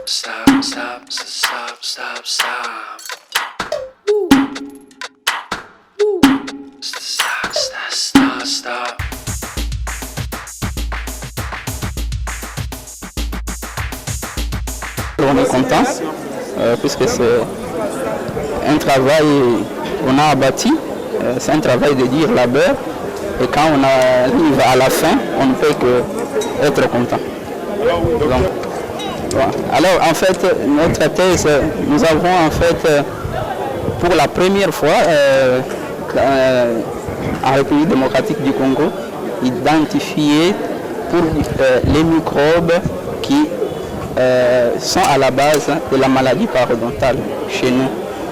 stop, stop, stop, stop, stop. Stop, stop, stop, stop. On est content puisque c'est un travail qu'on a abattu, c'est un travail de dire labeur et quand on arrive à la fin, on ne peut que être content. Donc, voilà. Alors en fait, notre thèse, nous avons en fait pour la première fois en République démocratique du Congo identifié pour les microbes qui sont à la base de la maladie parodontale chez nous.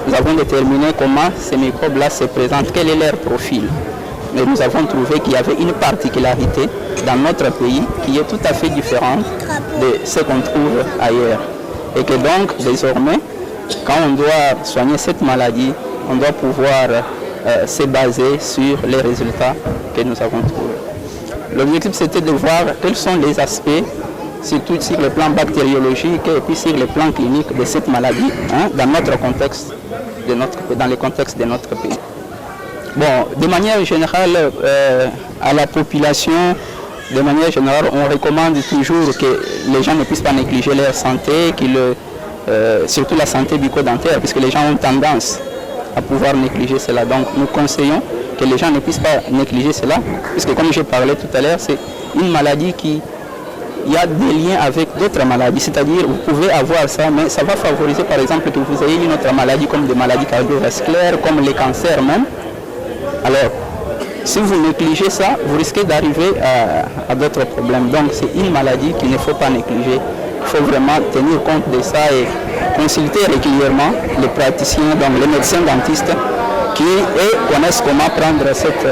Nous avons déterminé comment ces microbes-là se présentent, quel est leur profil. Mais nous avons trouvé qu'il y avait une particularité dans notre pays qui est tout à fait différente de ce qu'on trouve ailleurs. Et que donc, désormais, quand on doit soigner cette maladie, on doit pouvoir se baser sur les résultats que nous avons trouvés. L'objectif, c'était de voir quels sont les aspects, surtout sur le plan bactériologique et puis sur le plan clinique de cette maladie, dans notre contexte, dans le contexte de notre pays. Bon, de manière générale, à la population, de manière générale, on recommande toujours que les gens ne puissent pas négliger leur santé, surtout la santé bucco-dentaire, puisque les gens ont tendance à pouvoir négliger cela. Donc nous conseillons que les gens ne puissent pas négliger cela, puisque comme je parlais tout à l'heure, c'est une maladie qui il y a des liens avec d'autres maladies, c'est-à-dire vous pouvez avoir ça, mais ça va favoriser par exemple que vous ayez une autre maladie comme des maladies cardiovasculaires, comme les cancers même. Alors, si vous négligez ça, vous risquez d'arriver à d'autres problèmes. Donc c'est une maladie qu'il ne faut pas négliger. Il faut vraiment tenir compte de ça et consulter régulièrement les praticiens, donc les médecins dentistes, qui eux connaissent comment prendre cette...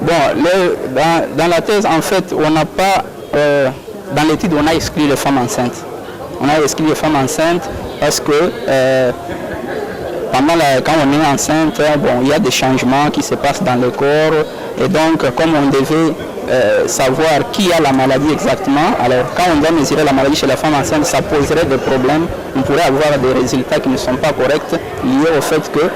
Bon, dans la thèse, en fait, on n'a pas... dans l'étude, on a exclu les femmes enceintes. On a exclu les femmes enceintes parce que quand on est enceinte, bon, il y a des changements qui se passent dans le corps. Et donc, comme on devait savoir qui a la maladie exactement, alors quand on doit mesurer la maladie chez la femme enceinte, ça poserait des problèmes. On pourrait avoir des résultats qui ne sont pas corrects liés au fait que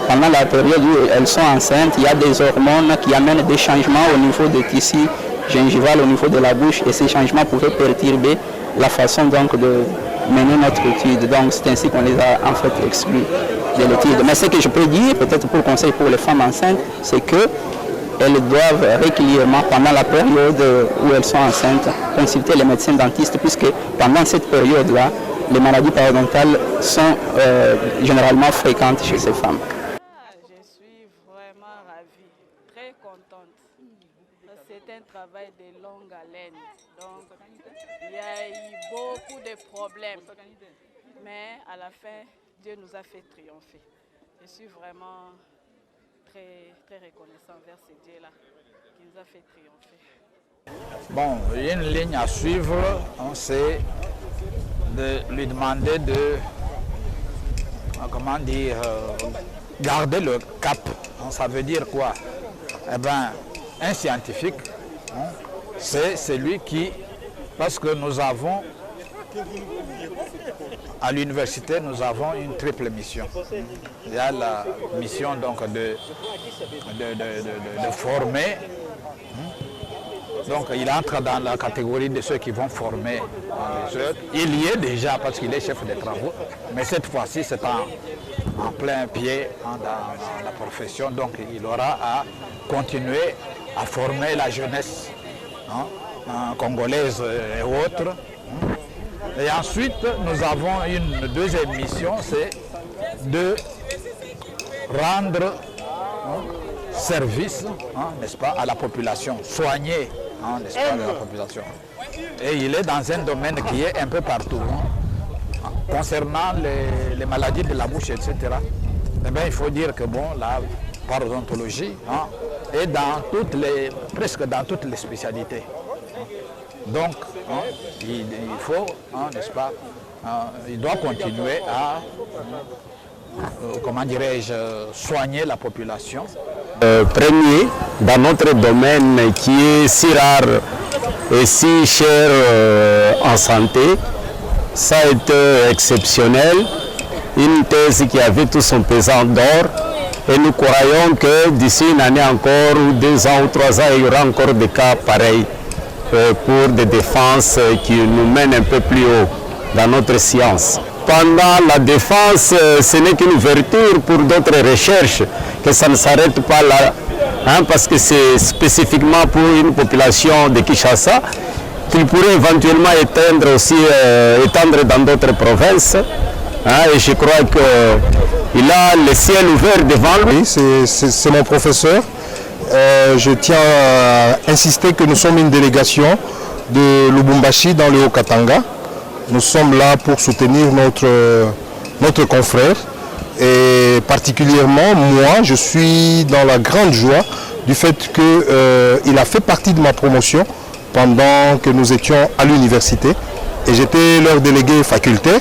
pendant la période où elles sont enceintes, il y a des hormones qui amènent des changements au niveau des tissus gingival au niveau de la bouche et ces changements pouvaient perturber la façon donc de mener notre étude. Donc c'est ainsi qu'on les a en fait exclus de l'étude. Mais ce que je peux dire, peut-être pour conseil pour les femmes enceintes, c'est qu'elles doivent régulièrement, pendant la période où elles sont enceintes, consulter les médecins dentistes puisque pendant cette période-là, les maladies parodontales sont généralement fréquentes chez ces femmes. Je suis vraiment ravie, très contente. C'est un travail de longue haleine, donc il y a eu beaucoup de problèmes, mais à la fin, Dieu nous a fait triompher. Je suis vraiment très, très reconnaissant vers ce Dieu-là qui nous a fait triompher. Bon, une ligne à suivre, c'est de lui demander de, comment dire, garder le cap. Ça veut dire quoi? Eh bien, un scientifique, c'est celui qui, parce que nous avons, à l'université, nous avons une triple mission. Il y a la mission donc de former. Donc il entre dans la catégorie de ceux qui vont former les autres. Il y est déjà parce qu'il est chef de travaux, mais cette fois-ci c'est en plein pied dans la profession, donc il aura à continuer à former la jeunesse congolaise et autres. Et ensuite, nous avons une deuxième mission, c'est de rendre service, n'est-ce pas, à la population, soigner, n'est-ce pas, la population. Et il est dans un domaine qui est un peu partout. Concernant les maladies de la bouche, etc., eh bien, il faut dire que bon, la parodontologie est dans presque dans toutes les spécialités. Donc, il faut, n'est-ce pas, il doit continuer à, comment dirais-je, soigner la population. Premier, dans notre domaine qui est si rare et si cher en santé, Ça a été exceptionnel, une thèse qui avait tout son pesant d'or. Et nous croyons que d'ici une année encore, ou 2 ans ou 3 ans, il y aura encore des cas pareils pour des défenses qui nous mènent un peu plus haut dans notre science. Pendant la défense, ce n'est qu'une ouverture pour d'autres recherches, que ça ne s'arrête pas là, hein, parce que c'est spécifiquement pour une population de Kinshasa qu'il pourrait éventuellement étendre dans d'autres provinces. Hein, et je crois qu'il a le ciel ouvert devant lui. C'est mon professeur. Je tiens à insister que nous sommes une délégation de Lubumbashi dans le Haut-Katanga. Nous sommes là pour soutenir notre confrère. Et particulièrement, moi, je suis dans la grande joie du fait qu'il a fait partie de ma promotion pendant que nous étions à l'université. Et j'étais leur délégué facultaire.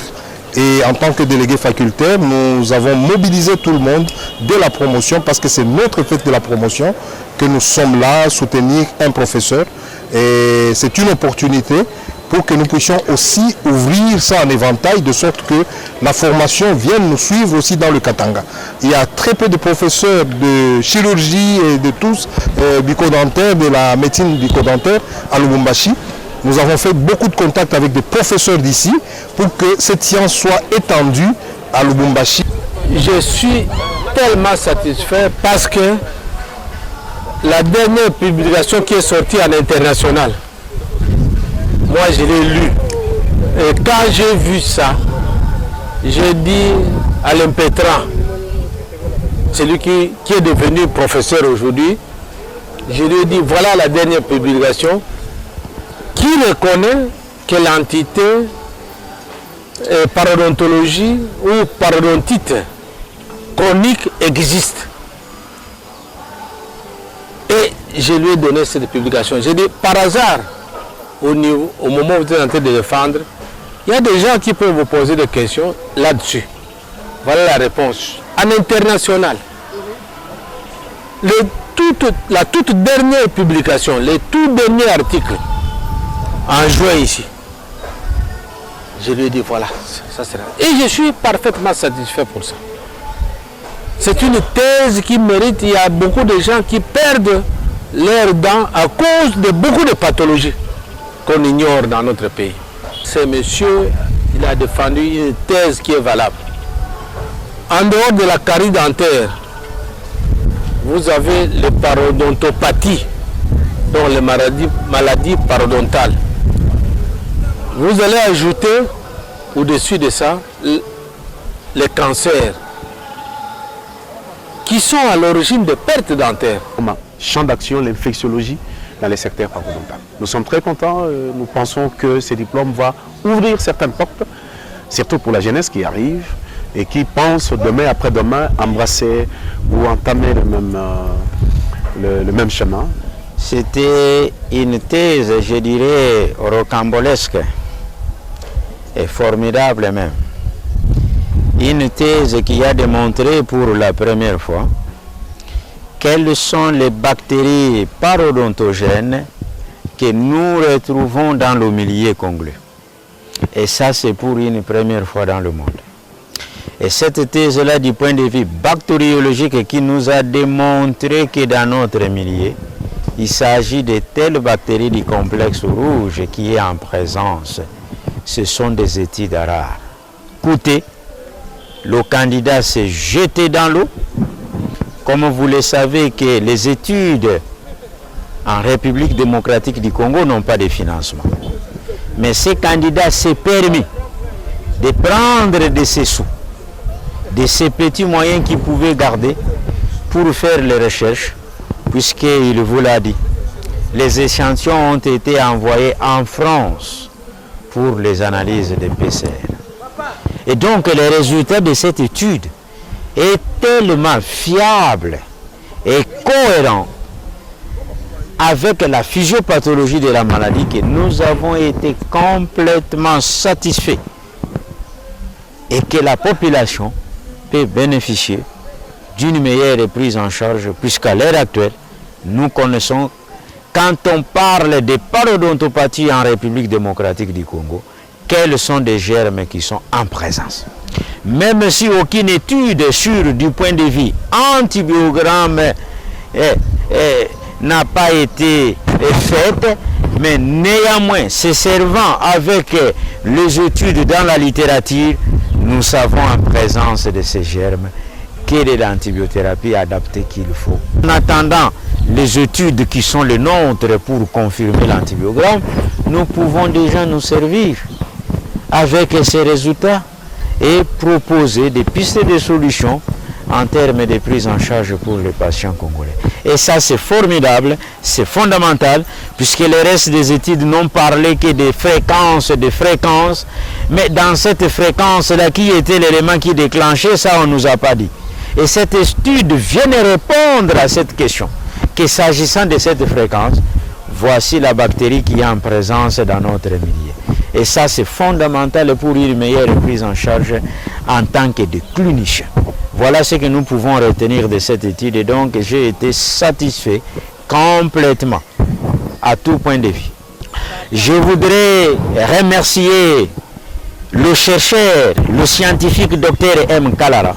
Et en tant que délégué facultaire, nous avons mobilisé tout le monde dès la promotion parce que c'est notre fête de la promotion que nous sommes là à soutenir un professeur. Et c'est une opportunité pour que nous puissions aussi ouvrir ça en éventail de sorte que la formation vienne nous suivre aussi dans le Katanga. Il y a très peu de professeurs de chirurgie et de tous bucco-dentaires, de la médecine bucco-dentaire à Lubumbashi. Nous avons fait beaucoup de contacts avec des professeurs d'ici pour que cette science soit étendue à Lubumbashi. Je suis tellement satisfait parce que la dernière publication qui est sortie en international, moi je l'ai lu. Et quand j'ai vu ça, j'ai dit à l'impétrant, celui qui est devenu professeur aujourd'hui, je lui ai dit voilà la dernière publication qui reconnaît que l'entité parodontologie ou parodontite chronique existe. Et je lui ai donné cette publication. J'ai dit, par hasard, au moment où vous êtes en train de défendre, il y a des gens qui peuvent vous poser des questions là-dessus. Voilà la réponse. En international, la toute dernière publication, les tout derniers articles, en juin ici, je lui ai dit voilà, ça sera. Et je suis parfaitement satisfait pour ça. C'est une thèse qui mérite, il y a beaucoup de gens qui perdent leurs dents à cause de beaucoup de pathologies qu'on ignore dans notre pays. Ce monsieur, il a défendu une thèse qui est valable. En dehors de la carie dentaire, vous avez les parodontopathies, donc les maladies parodontales. Vous allez ajouter au-dessus de ça les cancers qui sont à l'origine de pertes dentaires. Champ d'action, l'infectiologie dans les secteurs parodontaux. Nous sommes très contents, nous pensons que ce diplôme va ouvrir certaines portes, surtout pour la jeunesse qui arrive et qui pense demain après-demain embrasser ou entamer le même chemin. C'était une thèse, je dirais, rocambolesque et formidable même. Une thèse qui a démontré pour la première fois quelles sont les bactéries parodontogènes que nous retrouvons dans le milieu congolais. Et ça, c'est pour une première fois dans le monde. Et cette thèse-là, du point de vue bactériologique, qui nous a démontré que dans notre milieu, il s'agit de telles bactéries du complexe rouge qui est en présence. Ce sont des études rares. Écoutez, le candidat s'est jeté dans l'eau. Comme vous le savez que les études en République démocratique du Congo n'ont pas de financement. Mais ce candidat s'est permis de prendre de ses sous, de ces petits moyens qu'il pouvait garder pour faire les recherches, puisqu'il vous l'a dit. Les échantillons ont été envoyés en France pour les analyses de PCR. Et donc les résultats de cette étude est tellement fiable et cohérent avec la physiopathologie de la maladie que nous avons été complètement satisfaits et que la population peut bénéficier d'une meilleure prise en charge puisqu'à l'heure actuelle, nous connaissons, quand on parle de parodontopathie en République démocratique du Congo, quels sont des germes qui sont en présence. Même si aucune étude sur du point de vue antibiogramme n'a pas été faite, mais néanmoins, se servant avec les études dans la littérature, nous savons en présence de ces germes quelle est l'antibiothérapie adaptée qu'il faut. En attendant les études qui sont les nôtres pour confirmer l'antibiogramme, nous pouvons déjà nous servir avec ces résultats et proposer des pistes de solutions en termes de prise en charge pour les patients congolais. Et ça, c'est formidable, c'est fondamental, puisque le reste des études n'ont parlé que des fréquences, mais dans cette fréquence-là, qui était l'élément qui déclenchait, ça, on ne nous a pas dit. Et cette étude vient répondre à cette question, que s'agissant de cette fréquence, voici la bactérie qui est en présence dans notre milieu. Et ça, c'est fondamental pour une meilleure prise en charge en tant que de clinicien. Voilà ce que nous pouvons retenir de cette étude. Et donc, j'ai été satisfait complètement, à tout point de vue. Je voudrais remercier le chercheur, le scientifique Dr M. Kalara,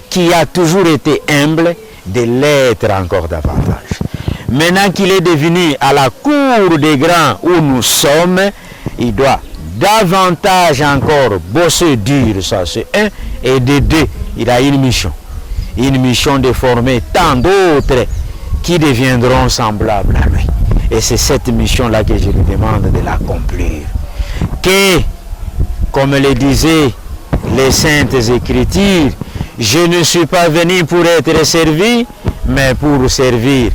qui a toujours été humble de l'être encore davantage. Maintenant qu'il est devenu à la cour des grands où nous sommes, il doit davantage encore bosser dur, ça c'est un, et de deux, il a une mission de former tant d'autres qui deviendront semblables à lui. Et c'est cette mission-là que je lui demande de l'accomplir. Que, comme le disaient les Saintes Écritures, je ne suis pas venu pour être servi, mais pour servir